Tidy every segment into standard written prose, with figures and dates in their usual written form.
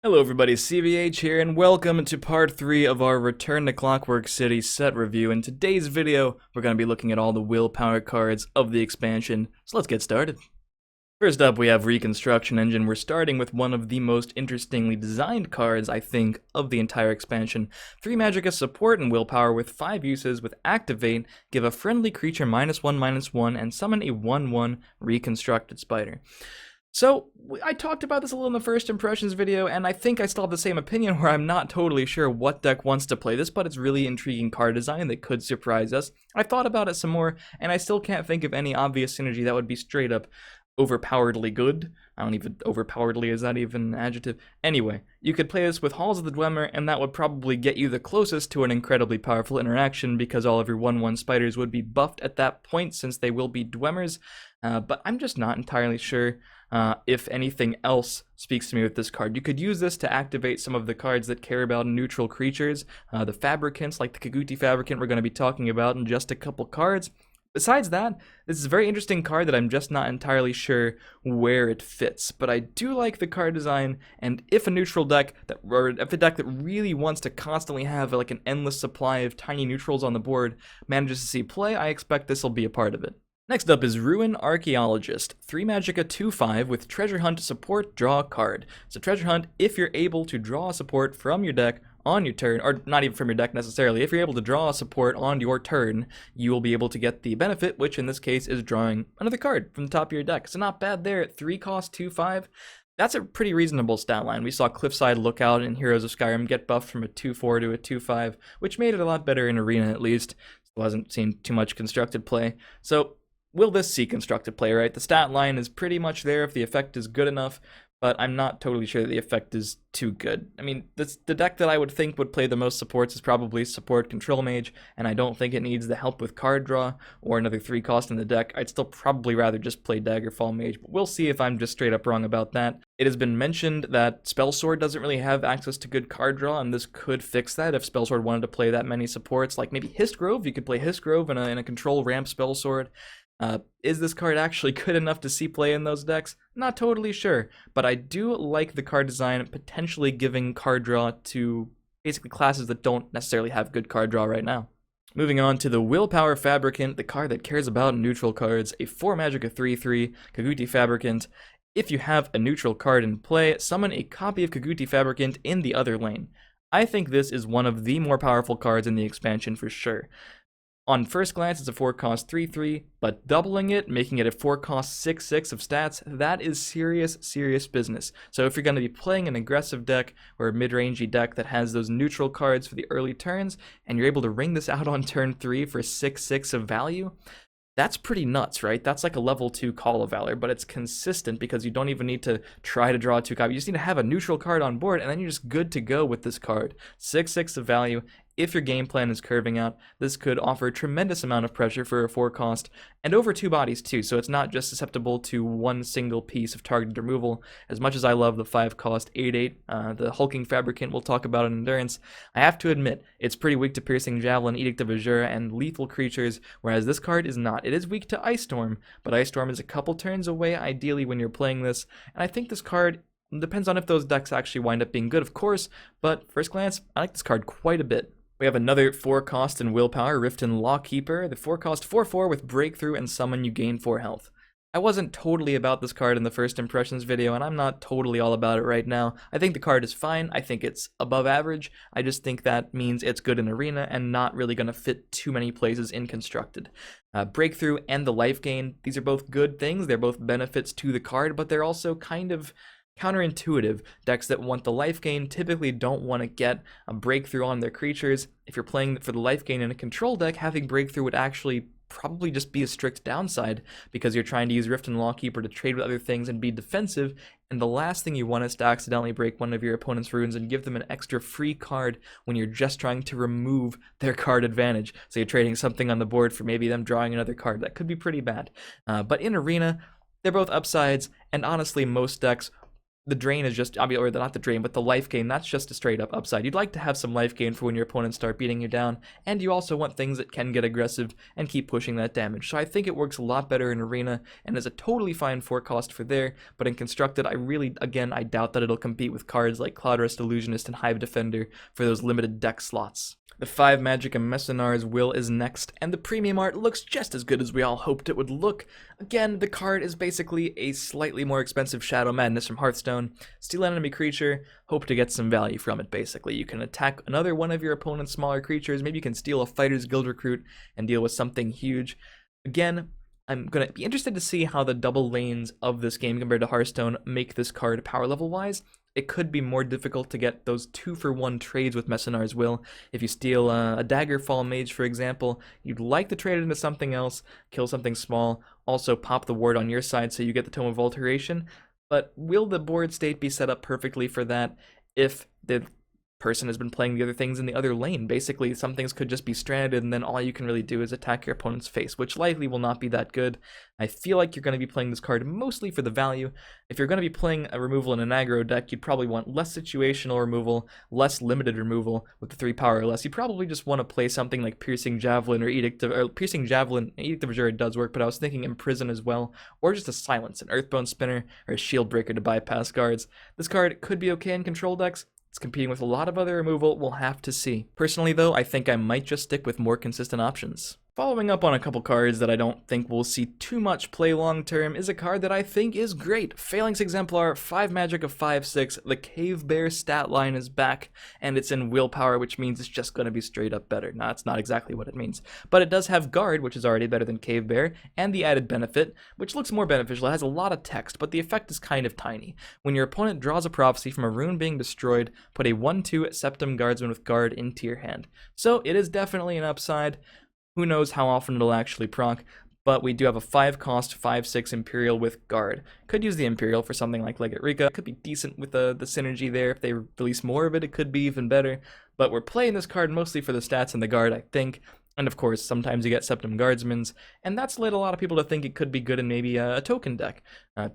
Hello everybody, CVH here, and welcome to part 3 of our Return to Clockwork City set review. In today's video, we're going to be looking at all the willpower cards of the expansion, so let's get started. First up, we have Reconstruction Engine. We're starting with one of the most interestingly designed cards, I think, of the entire expansion. 3 Magicka support and willpower with 5 uses with Activate, give a friendly creature -1/-1, and summon a 1/1 Reconstructed Spider. So, I talked about this a little in the first impressions video, and I think I still have the same opinion where I'm not totally sure what deck wants to play this, but it's really intriguing card design that could surprise us. I thought about it some more, and I still can't think of any obvious synergy that would be straight up overpoweredly good. I don't even, overpoweredly, is that even an adjective? Anyway, you could play this with Halls of the Dwemer, and that would probably get you the closest to an incredibly powerful interaction, because all of your 1/1 spiders would be buffed at that point, since they will be Dwemers, but I'm just not entirely sure if anything else speaks to me with this card. You could use this to activate some of the cards that care about neutral creatures, the Fabricants, like the Clockwork Fabricant we're going to be talking about in just a couple cards. Besides that, this is a very interesting card that I'm just not entirely sure where it fits, but I do like the card design, and if a neutral deck, or if a deck that really wants to constantly have like an endless supply of tiny neutrals on the board manages to see play, I expect this will be a part of it. Next up is Ruin Archaeologist. 3 Magicka 2/5 with Treasure Hunt support, draw a card. So Treasure Hunt, if you're able to draw support from your deck on your turn, or not even from your deck necessarily, if you're able to draw support on your turn, you will be able to get the benefit, which in this case is drawing another card from the top of your deck. So not bad there at 3 cost 2/5. That's a pretty reasonable stat line. We saw Cliffside Lookout and Heroes of Skyrim get buffed from a 2/4 to a 2/5, which made it a lot better in Arena at least. Still hasn't seen too much constructed play. So will this see constructed play, right? The stat line is pretty much there if the effect is good enough, but I'm not totally sure that the effect is too good. I mean, the deck that I would think would play the most supports is probably Support Control Mage, and I don't think it needs the help with card draw or another 3 cost in the deck. I'd still probably rather just play Daggerfall Mage, but we'll see if I'm just straight up wrong about that. It has been mentioned that Spellsword doesn't really have access to good card draw, and this could fix that if Spellsword wanted to play that many supports, like maybe Histgrove. You could play Histgrove in a control ramp Spellsword. Is this card actually good enough to see play in those decks? Not totally sure, but I do like the card design potentially giving card draw to basically classes that don't necessarily have good card draw right now. Moving on to the Willpower Fabricant, the card that cares about neutral cards, a 4 Magicka 3/3 Clockwork Fabricant. If you have a neutral card in play, summon a copy of Clockwork Fabricant in the other lane. I think this is one of the more powerful cards in the expansion for sure. On first glance, it's a 4 cost 3/3, but doubling it, making it a 4 cost 6/6 of stats, that is serious business. So if you're going to be playing an aggressive deck or a mid-rangey deck that has those neutral cards for the early turns, and you're able to ring this out on turn 3 for 6/6 of value, that's pretty nuts, right? That's like a level 2 Call of Valor, but it's consistent because you don't even need to try to draw 2 copies. You just need to have a neutral card on board, and then you're just good to go with this card. 6/6 of value. If your game plan is curving out, this could offer a tremendous amount of pressure for a 4 cost, and over 2 bodies too, so it's not just susceptible to one single piece of targeted removal. As much as I love the 5 cost 8/8, the Hulking Fabricant we'll talk about in Endurance, I have to admit, it's pretty weak to Piercing Javelin, Edict of Azure, and lethal creatures, whereas this card is not. It is weak to Ice Storm, but Ice Storm is a couple turns away ideally when you're playing this, and I think this card depends on if those decks actually wind up being good, of course, but first glance, I like this card quite a bit. We have another 4 cost in Willpower, Riften Lawkeeper. The 4 cost 4/4 with Breakthrough and Summon, you gain 4 health. I wasn't totally about this card in the first impressions video, and I'm not totally all about it right now. I think the card is fine. I think it's above average. I just think that means it's good in Arena and not really going to fit too many places in Constructed. Breakthrough and the life gain, these are both good things. They're both benefits to the card, but they're also kind of counterintuitive. Decks that want the life gain typically don't want to get a breakthrough on their creatures. If you're playing for the life gain in a control deck, having breakthrough would actually probably just be a strict downside because you're trying to use Riften Lawkeeper to trade with other things and be defensive, and the last thing you want is to accidentally break one of your opponent's runes and give them an extra free card when you're just trying to remove their card advantage. So you're trading something on the board for maybe them drawing another card. That could be pretty bad. But in Arena, they're both upsides, and honestly most decks the drain is just, or not the drain, but the life gain, that's just a straight up upside. You'd like to have some life gain for when your opponents start beating you down, and you also want things that can get aggressive and keep pushing that damage. So I think it works a lot better in Arena, and is a totally fine 4 cost for there, but in Constructed, I doubt that it'll compete with cards like Cloudrest Illusionist and Hive Defender for those limited deck slots. The 5 magic and Mecinar's Will is next, and the premium art looks just as good as we all hoped it would look. Again, the card is basically a slightly more expensive Shadow Madness from Hearthstone. Steal an enemy creature, hope to get some value from it, basically. You can attack another one of your opponent's smaller creatures, maybe you can steal a Fighter's Guild Recruit and deal with something huge. Again, I'm going to be interested to see how the double lanes of this game compared to Hearthstone make this card power level wise. It could be more difficult to get those 2-for-1 trades with Mecinar's Will. If you steal a Daggerfall Mage, for example, you'd like to trade it into something else, kill something small, also pop the ward on your side so you get the Tome of Alteration. But will the board state be set up perfectly for that if the person has been playing the other things in the other lane? Basically, some things could just be stranded, and then all you can really do is attack your opponent's face, which likely will not be that good. I feel like you're going to be playing this card mostly for the value. If you're going to be playing a removal in an aggro deck, you'd probably want less situational removal, less limited removal with the 3 power or less. You probably just want to play something like Piercing Javelin or Edict of Azure does work, but I was thinking Imprison as well, or just a Silence, an Earthbone Spinner, or a Shield Breaker to bypass guards. This card could be okay in control decks. It's competing with a lot of other removal, we'll have to see. Personally though, I think I might just stick with more consistent options. Following up on a couple cards that I don't think we'll see too much play long term is a card that I think is great. Phalanx Exemplar, 5 magic of 5/6, the Cave Bear stat line is back, and it's in Willpower, which means it's just going to be straight up better. Now, that's not exactly what it means, but it does have Guard, which is already better than Cave Bear, and the added benefit, which looks more beneficial. It has a lot of text, but the effect is kind of tiny. When your opponent draws a prophecy from a rune being destroyed, put a 1/2 Septum Guardsman with Guard into your hand. So it is definitely an upside. Who knows how often it'll actually proc, but we do have a 5 cost 5/6 Imperial with Guard. Could use the Imperial for something like Legate Rika. Could be decent with the synergy there. If they release more of it, it could be even better. But we're playing this card mostly for the stats and the Guard, I think. And of course, sometimes you get Septum Guardsmans, and that's led a lot of people to think it could be good in maybe a token deck.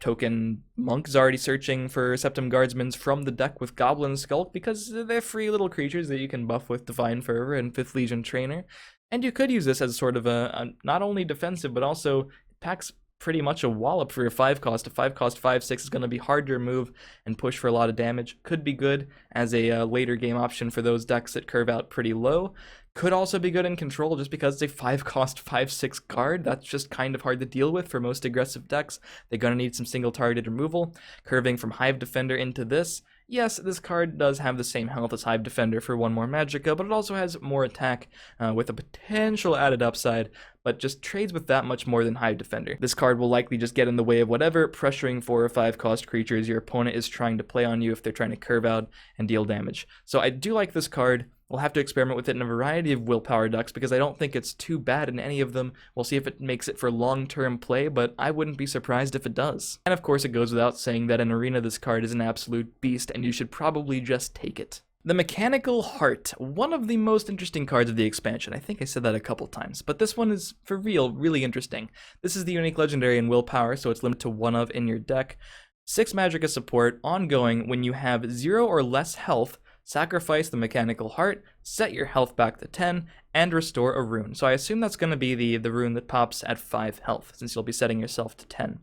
Token Monk is already searching for Septum Guardsmans from the deck with Goblin Skulk because they're free little creatures that you can buff with Divine Fervor and 5th Legion Trainer. And you could use this as sort of a not only defensive, but also packs pretty much a wallop for your 5 cost. A 5 cost 5/6 is going to be hard to remove and push for a lot of damage. Could be good as a later game option for those decks that curve out pretty low. Could also be good in control just because it's a 5 cost 5/6 card. That's just kind of hard to deal with for most aggressive decks. They're going to need some single targeted removal. Curving from Hive Defender into this. Yes, this card does have the same health as Hive Defender for 1 more Magicka, but it also has more attack with a potential added upside, but just trades with that much more than Hive Defender. This card will likely just get in the way of whatever pressuring 4 or 5 cost creatures your opponent is trying to play on you if they're trying to curve out and deal damage. So I do like this card. We'll have to experiment with it in a variety of Willpower decks because I don't think it's too bad in any of them. We'll see if it makes it for long-term play, but I wouldn't be surprised if it does. And of course, it goes without saying that in Arena this card is an absolute beast, and you should probably just take it. The Mechanical Heart, one of the most interesting cards of the expansion. I think I said that a couple times, but this one is, for real, really interesting. This is the unique legendary in Willpower, so it's limited to 1 of in your deck. 6 Magicka support, ongoing, when you have 0 or less health, sacrifice the Mechanical Heart, set your health back to 10, and restore a rune. So I assume that's going to be the rune that pops at 5 health, since you'll be setting yourself to 10.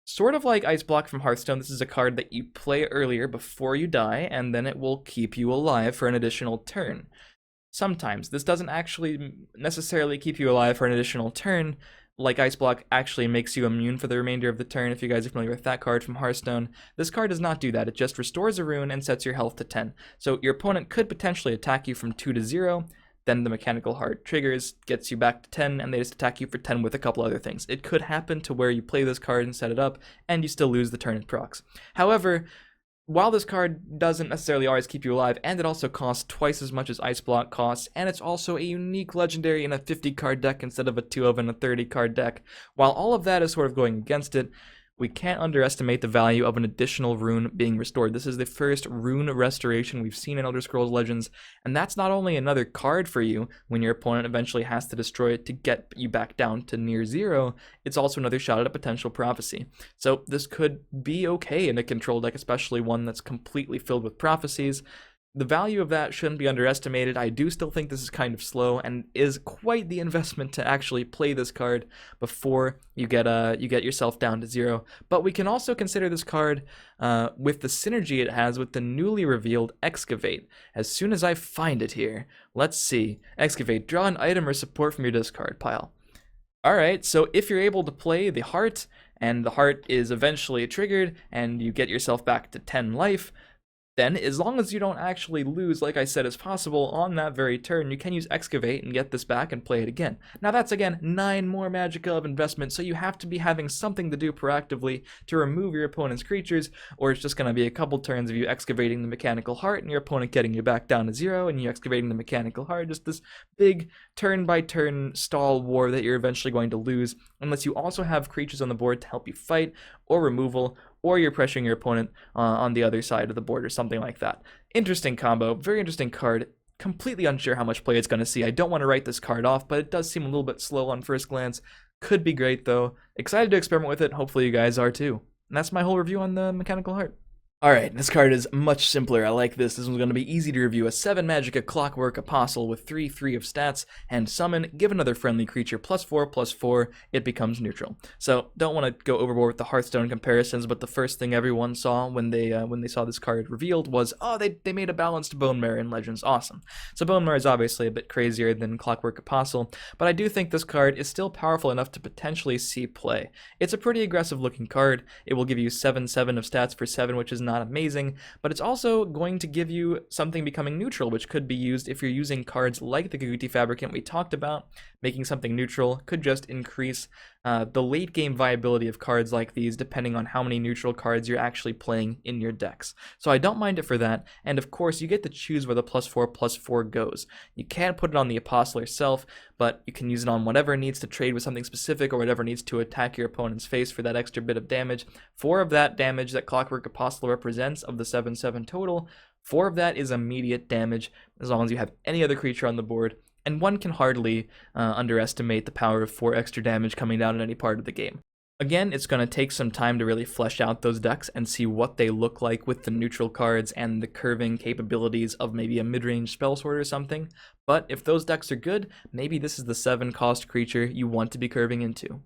Sort of like Ice Block from Hearthstone, this is a card that you play earlier before you die, and then it will keep you alive for an additional turn. Sometimes. This doesn't actually necessarily keep you alive for an additional turn. Like Ice Block actually makes you immune for the remainder of the turn if you guys are familiar with that card from Hearthstone. This card does not do that, it just restores a rune and sets your health to 10. So your opponent could potentially attack you from 2 to 0, then the Mechanical Heart triggers, gets you back to 10, and they just attack you for 10 with a couple other things. It could happen to where you play this card and set it up, and you still lose the turn it procs. However, while this card doesn't necessarily always keep you alive, and it also costs twice as much as Ice Block costs, and it's also a unique legendary in a 50 card deck instead of a 2 of and a 30 card deck, while all of that is sort of going against it, We can't underestimate the value of an additional rune being restored. This is the first rune restoration we've seen in Elder Scrolls Legends, and that's not only another card for you when your opponent eventually has to destroy it to get you back down to near zero, it's also another shot at a potential prophecy. So this could be okay in a control deck, especially one that's completely filled with prophecies. The value of that shouldn't be underestimated. I do still think this is kind of slow and is quite the investment to actually play this card before you get yourself down to zero. But we can also consider this card with the synergy it has with the newly revealed Excavate. As soon as I find it here, let's see. Excavate, draw an item or support from your discard pile. Alright, so if you're able to play the heart, and the heart is eventually triggered, and you get yourself back to 10 life, then, as long as you don't actually lose, like I said, as possible on that very turn, you can use Excavate and get this back and play it again. Now that's, again, 9 more magicka of investment, so you have to be having something to do proactively to remove your opponent's creatures, or it's just going to be a couple turns of you excavating the mechanical heart and your opponent getting you back down to zero, and you excavating the mechanical heart, just this big turn-by-turn stall war that you're eventually going to lose, unless you also have creatures on the board to help you fight, or removal, or you're pressuring your opponent on the other side of the board or something like that. Interesting combo, very interesting card. Completely unsure how much play it's going to see. I don't want to write this card off, but it does seem a little bit slow on first glance. Could be great though. Excited to experiment with it. Hopefully you guys are too. And that's my whole review on the Mechanical Heart. Alright, this card is much simpler. I like this. This one's going to be easy to review. A 7 magicka Clockwork Apostle with 3/3 of stats, and summon, give another friendly creature +4/+4, it becomes neutral. So, don't want to go overboard with the Hearthstone comparisons, but the first thing everyone saw when they saw this card revealed was, oh, they made a balanced Bone Mirror in Legends. Awesome. So Bone Mirror is obviously a bit crazier than Clockwork Apostle, but I do think this card is still powerful enough to potentially see play. It's a pretty aggressive looking card. It will give you 7/7 of stats for 7, which is not amazing, but it's also going to give you something becoming neutral, which could be used if you're using cards like the Clockwork Fabricant we talked about. Making something neutral could just increase the late game viability of cards like these, depending on how many neutral cards you're actually playing in your decks. So I don't mind it for that, and of course you get to choose where the +4/+4 goes. You can't put it on the Apostle herself, but you can use it on whatever needs to trade with something specific or whatever needs to attack your opponent's face for that extra bit of damage. 4 of that damage that Clockwork Apostle represents of the 7/7 total, 4 of that is immediate damage as long as you have any other creature on the board. And one can hardly underestimate the power of 4 extra damage coming down in any part of the game. Again, it's going to take some time to really flesh out those decks and see what they look like with the neutral cards and the curving capabilities of maybe a mid-range spell sword or something. But if those decks are good, maybe this is the 7-cost creature you want to be curving into.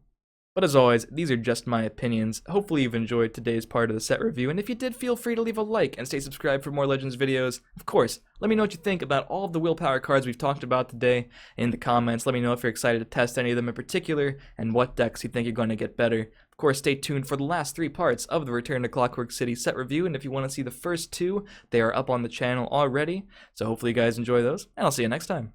But as always, these are just my opinions. Hopefully you've enjoyed today's part of the set review, and if you did, feel free to leave a like and stay subscribed for more Legends videos. Of course, let me know what you think about all of the Willpower cards we've talked about today in the comments. Let me know if you're excited to test any of them in particular, and what decks you think you're going to get better. Of course, stay tuned for the last 3 parts of the Return to Clockwork City set review, and if you want to see the first 2, they are up on the channel already. So hopefully you guys enjoy those, and I'll see you next time.